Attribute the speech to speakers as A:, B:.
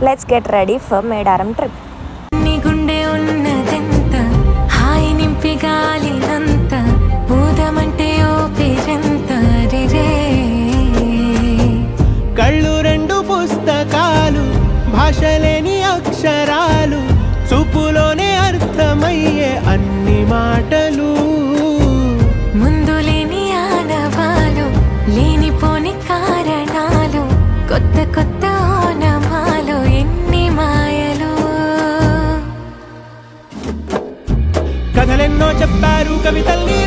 A: Let's get ready for Medaram trip.
B: నీ గుండె ఉన్నదెంత హాయి నింపి గాలినంత ఊదమంటే ఓ పేరెంత రే
C: కళ్ళు రెండు పుస్తకాలు భాషలేని అక్షరాలు చూపులోనే అర్థమయ్యే అన్ని మాటలు
B: ముందు లేని ఆనవాలు లేనిపోని కారణాలు కొత్త కొత్త ఓనమాలు ఎన్ని మాయలు
C: కథలెన్నో చెప్పారు కవితల్ని